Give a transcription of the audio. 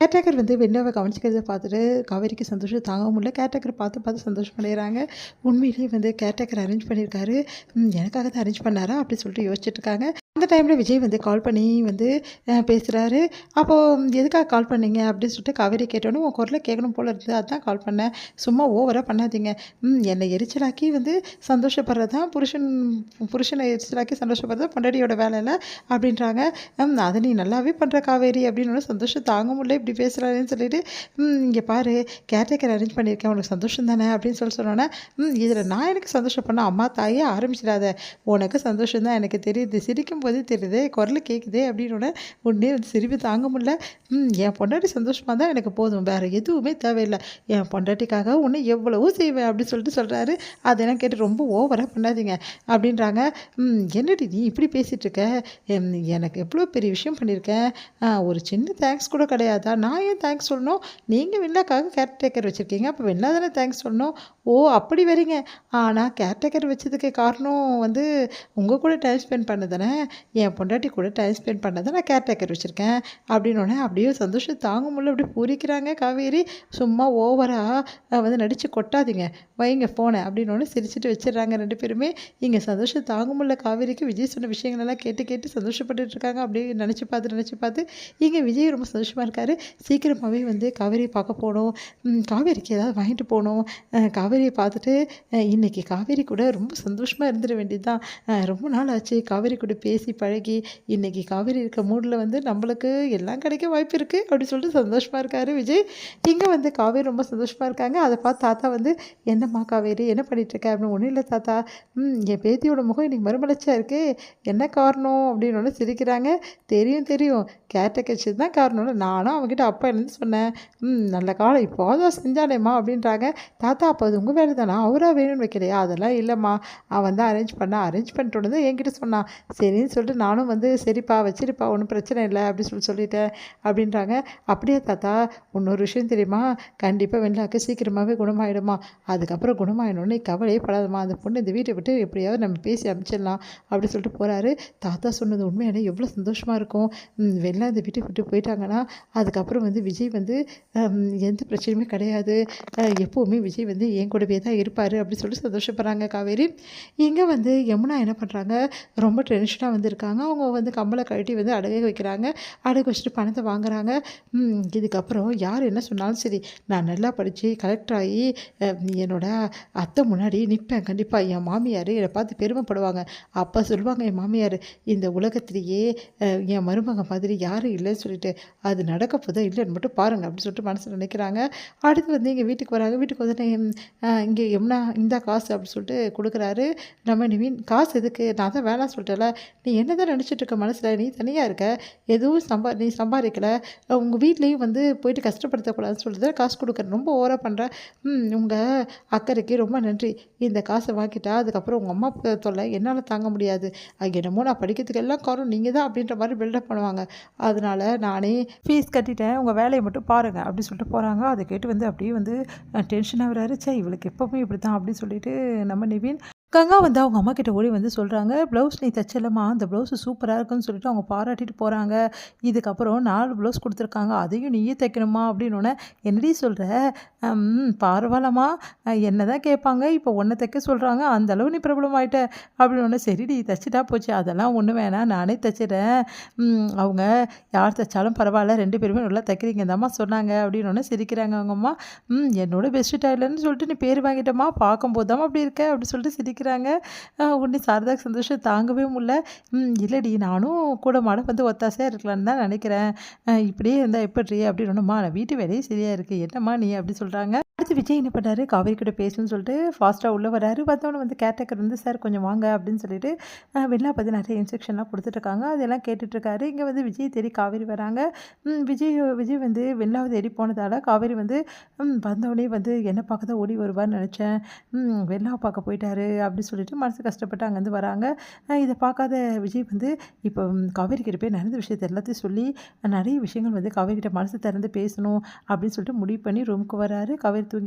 Caretaker வந்து வெண்ணிலாவ கவனிச்சுக்கிறத பார்த்துட்டு காவேரிக்கு சந்தோஷம் தாங்க முடியல. கேர்டேக்கர் பார்த்து பார்த்து சந்தோஷம் அடையிறாங்க. உண்மையிலேயே வந்து கேர்டேக்கர் அரேஞ்ச் பண்ணியிருக்காரு. எனக்காக தான் அரேஞ்ச் பண்ணாரா? அப்படி சொல்லிட்டு யோசிச்சுட்டு இருக்காங்க. அந்த டைமில் விஜய் வந்து கால் பண்ணி வந்து பேசுகிறாரு. அப்போது எதுக்காக கால் பண்ணீங்க? அப்படின்னு சொல்லிட்டு காவேரி கேட்டோன்னே, உன் குரல கேட்கணும் போல இருந்தது. அதான் கால் பண்ணேன். சும்மா ஓவராக பண்ணாதீங்க. என்னை எரிச்சலாக்கி வந்து சந்தோஷப்படுறது தான் புருஷனை எரிச்சலாக்கி சந்தோஷப்படுறது பொண்டாட்டியோட வேலை இல்ல அப்படின்றாங்க. அதை நீ நல்லாவே பண்ணுற காவேரி அப்படின்னு சந்தோஷம் தாங்க முடியல இப்படி பேசுகிறாருன்னு சொல்லிட்டு, இங்கே பாரு கேர்டேக்கர் அரேஞ்ச் பண்ணியிருக்கேன் உனக்கு சந்தோஷம் தானே அப்படின்னு சொன்னோன்னே, இதில் நான் எனக்கு சந்தோஷம் பண்ண அம்மா தாயே ஆரம்பிச்சிடாத, உனக்கு சந்தோஷம் தான் எனக்கு தெரியுது, சிரிக்கும் போதே தெரியுதே குரல் கேட்குதே அப்படின்னோடனே உடனே வந்து சிரிப்பு தாங்க முடியல. என் பொண்டாட்டி சந்தோஷமாக தான் எனக்கு போதும், வேறு எதுவுமே தேவையில்லை, என் பொண்டாட்டிக்காக உன்னை எவ்வளவோ செய்வேன் அப்படின்னு சொல்கிறாரு. அதெல்லாம் கேட்டு ரொம்ப ஓவராக பண்ணாதீங்க அப்படின்றாங்க. என்னடி நீ இப்படி பேசிகிட்டு இருக்க, எனக்கு எவ்வளோ பெரிய விஷயம் பண்ணியிருக்கேன், ஒரு சின்ன தேங்க்ஸ் கூட கிடையாதா, நான் ஏன் தேங்க்ஸ் சொல்லணும், நீங்கள் வெண்ணிலாக்காக கேர்டேக்கர் வச்சுருக்கீங்க, அப்போ வெண்ணிலா தானே தேங்க்ஸ் சொல்லணும். ஓ அப்படி வரீங்க, ஆனால் கேர்டேக்கர் வச்சதுக்கு காரணம் வந்து உங்கள் கூட டைம் ஸ்பெண்ட் பண்ண தானே, என் பொண்டாட்டி கூட டைம் ஸ்பெண்ட் பண்ண தான் நான் கேர்டேக்கர் வச்சுருக்கேன் அப்படின்னோடனே அப்படியே சந்தோஷம் தாங்க முடியல. அப்படி பூரிக்கிறாங்க காவேரி. சும்மா ஓவராக வந்து நடித்து கொட்டாதீங்க, வைங்க ஃபோனை அப்படின்னோடனே சிரிச்சுட்டு வச்சிடுறாங்க ரெண்டு பேருமே. இங்கே சந்தோஷம் தாங்க முடியல காவேரிக்கு. விஜய் சொன்ன விஷயங்களெல்லாம் கேட்டு கேட்டு சந்தோஷப்பட்டுட்டு இருக்காங்க. அப்படியே நினச்சி பார்த்து இங்கே விஜய் ரொம்ப சந்தோஷமாக இருக்கார். சீக்கிரமாகவே வந்து காவேரியை பார்க்க போகணும், காவேரிக்கு ஏதாவது வாங்கிட்டு போகணும், காவேரியை பார்த்துட்டு இன்றைக்கி காவேரி கூட ரொம்ப சந்தோஷமாக இருந்துட வேண்டியது தான். ரொம்ப நாள் ஆச்சு காவேரி கூட பேசி பழகி, இன்றைக்கி காவேரி இருக்க மூடில் வந்து நம்மளுக்கு எல்லாம் கிடைக்க வாய்ப்பு இருக்குது அப்படி சொல்லிட்டு சந்தோஷமாக இருக்கார் விஜய். இங்கே வந்து காவேரி ரொம்ப சந்தோஷமாக இருக்காங்க. அதை பார்த்து தாத்தா வந்து, என்னம்மா காவேரி என்ன பண்ணிகிட்ருக்க அப்படின்னு. ஒன்றும் இல்லை தாத்தா, என் பேத்தியோட முகம் இன்றைக்கி மறுமலர்ச்சியாக இருக்குது, என்ன காரணம் அப்படின்னு ஒன்று சிரிக்கிறாங்க. தெரியும் கேர்டேக்கர் தான் காரணம்னு நானும் அவங்ககிட்ட அப்பா இருந்து சொன்னேன். நல்ல காலம் இப்போதான் செஞ்சானேம்மா அப்படின்றாங்க. தாத்தா அப்போ அது உங்கள் வேலை தானா, அவராக வேணும்னு வைக்கலையா? அதெல்லாம் இல்லைம்மா, அவன் தான் அரேஞ்ச் பண்ணிட்டு வந்து என்கிட்ட சொன்னான். சரின்னு சொல்லிட்டு நானும் வந்து சரிப்பா வச்சிருப்பா ஒன்றும் பிரச்சனை இல்லை அப்படின்னு சொல்லிட்டேன் அப்படின்றாங்க. அப்படியே தாத்தா, இன்னொரு விஷயம் தெரியுமா, கண்டிப்பாக வெண்ணிலாக்கு சீக்கிரமாகவே குணமாயிடுமா, அதுக்கப்புறம் குணமாயிடணும்னு கவலையே படாதம்மா, அந்த பொண்ணு இந்த வீட்டை விட்டு எப்படியாவது நம்ம பேசி அமைச்சிடலாம் அப்படி சொல்லிட்டு போகிறாரு. தாத்தா சொன்னது உண்மையான எவ்வளோ சந்தோஷமாக இருக்கும். வெண்ணிலா இந்த வீட்டை விட்டு போயிட்டாங்கன்னா அதுக்கப்புறம் வந்து விஜய் வந்து எந்த பிரச்சனையுமே கிடையாது, எப்போவுமே விஜய் வந்து என் கூடவே தான் இருப்பார் அப்படி சொல்லிட்டு சந்தோஷப்படுறாங்க காவேரி. இங்கே வந்து யமுனா என்ன பண்ணுறாங்க, ரொம்ப டென்ஷனாக வந்து இருக்காங்க. அவங்க வந்து கம்பளை கழட்டி வந்து அடகு வைக்கிறாங்க. அடகு வச்சுட்டு பணத்தை வாங்குறாங்க. இதுக்கப்புறம் யார் என்ன சொன்னாலும் சரி, நான் நல்லா படித்து கலெக்டர் ஆகி என்னோட அத்தை முன்னாடி நிற்பேன் கண்டிப்பாக, என் மாமியார் என்னை பார்த்து பெருமைப்படுவாங்க. அப்போ சொல்லுவாங்க என் மாமியார், இந்த உலகத்திலேயே என் மருமகன் மாதிரி யாரும் இல்லைன்னு சொல்லிட்டு, அது நடக்க போதா இல்லைன்னு மட்டும் பாருங்கள் அப்படின்னு சொல்லிட்டு மனசில் நினைக்கிறாங்க. அடுத்து வந்து இங்கே வீட்டுக்கு வராங்க. வீட்டுக்கு வந்து இங்கே யமுனா இந்த காசு அப்படின்னு சொல்லிட்டு கொடுக்குறாரு நம்ம நிவின். காசு எதுக்கு, நான் தான் வேணாம் சொல்லிட்டேல, நீ என்ன தான் நினச்சிட்டு இருக்க மனசில், நீ தனியாக இருக்க, எதுவும் நீ சம்பாதிக்கலை, உங்கள் வீட்லேயும் வந்து போயிட்டு கஷ்டப்படுத்தக்கூடாதுன்னு சொல்லிட்டு காசு கொடுக்குறேன், ரொம்ப ஓவராக பண்ணுறேன். உங்கள் அக்கறைக்கு ரொம்ப நன்றி, இந்த காசை வாங்கிட்டா அதுக்கப்புறம் உங்கள் அம்மா தொல்லை என்னால் தாங்க முடியாது, என்னமோ நான் படிக்கிறதுக்கு எல்லாம் காரணம் நீங்கள் தான் அப்படின்ற மாதிரி பில்டப் பண்ணுவாங்க, அதனால் நானே ஃபீஸ் கட்டிட்டேன், உங்கள் வேலையை மட்டும் பாருங்கள் அப்படின்னு சொல்லிட்டு போகிறாங்க. அதை கேட்டு வந்து அப்படியே வந்து டென்ஷனாக வராரு. சே இவளுக்கு எப்போவுமே இப்படி தான் அப்படின்னு சொல்லிட்டு நம்ம நிவின். கங்கா வந்து அவங்க அம்மா கிட்ட ஓடி வந்து சொல்கிறாங்க, ப்ளவுஸ் நீ தைச்சலம்மா, அந்த ப்ளவுஸு சூப்பராக இருக்குன்னு சொல்லிட்டு அவங்க பாராட்டிட்டு போகிறாங்க. இதுக்கப்புறம் 4 ப்ளவுஸ் கொடுத்துருக்காங்க, அதையும் நீயே தைக்கணுமா அப்படின்னோடனே, என்னடி சொல்கிற, பரவாயில்லம்மா, என்ன தான் கேட்பாங்க, இப்போ ஒன்றை தைக்க சொல்கிறாங்க, அந்தளவு நீ பிரபலம் ஆகிட்ட அப்படின்னோடனே, சரிடி தைச்சிட்டா போச்சு, அதெல்லாம் ஒன்றும் வேணாம் நானே தைச்சிட்றேன், அவங்க யார் தைச்சாலும் பரவாயில்ல, 2 பேருமே நல்லா தைக்கிறீங்க தாம்மா சொன்னாங்க அப்படின்னோடனே சிரிக்கிறாங்க அவங்க அம்மா. என்னோட பெஸ்ட்டு டைலர்னு சொல்லிட்டு நீ பேர் வாங்கிட்டம்மா, பார்க்கும்போது தான் அப்படி இருக்க அப்படி சொல்லிட்டு சிரிக்கிறாங்க. உடனே சாரதாக்கு சந்தோஷம் தாங்கவே முடியல. இல்லடி நானும் கூட மாட வந்து ஒத்தாசையாக இருக்கலான்னு தான் நினைக்கிறேன், இப்படியே இருந்தால் எப்படி அப்படின்னுமா, நான் வீட்டு வேலையே சரியாக இருக்குது, என்னம்மா நீ அப்படி சொல்கிறாங்க. அடுத்து விஜய் என்ன பண்ணாரு, காவேரி கிட்ட பேசணும்னு சொல்லிட்டு ஃபாஸ்ட்டாக உள்ளே வராரு. வந்தவொடனே வந்து கேர்டேக்கர் வந்து, சார் கொஞ்சம் வாங்க அப்படின்னு சொல்லிட்டு வெண்ணிலா பற்றி நிறைய இன்ஸ்ட்ரக்ஷன்லாம் கொடுத்துட்ருக்காங்க. அதெல்லாம் கேட்டுட்ருக்காரு. இங்கே வந்து விஜய் தேடி காவேரி வராங்க. விஜய் வந்து வெண்ணிலாவை தேடி போனதால் காவேரி வந்து வந்தவொடனே வந்து என்னை பார்க்க தான் ஓடி வருவார்னு நினச்சேன், வெண்ணிலாவை பார்க்க போயிட்டாரு அப்படின்னு சொல்லிட்டு மனசு கஷ்டப்பட்டு அங்கேருந்து வராங்க. இதை பார்க்காத விஜய் வந்து இப்போ காவேரி கிட்ட போய் நடந்த விஷயத்தை எல்லாத்தையும் சொல்லி நிறைய விஷயங்கள் வந்து காவேரி கிட்ட மனசு திறந்து பேசணும் அப்படின்னு சொல்லிட்டு முடிவு பண்ணி ரூமுக்கு வராரு. காவேரி தூங்கி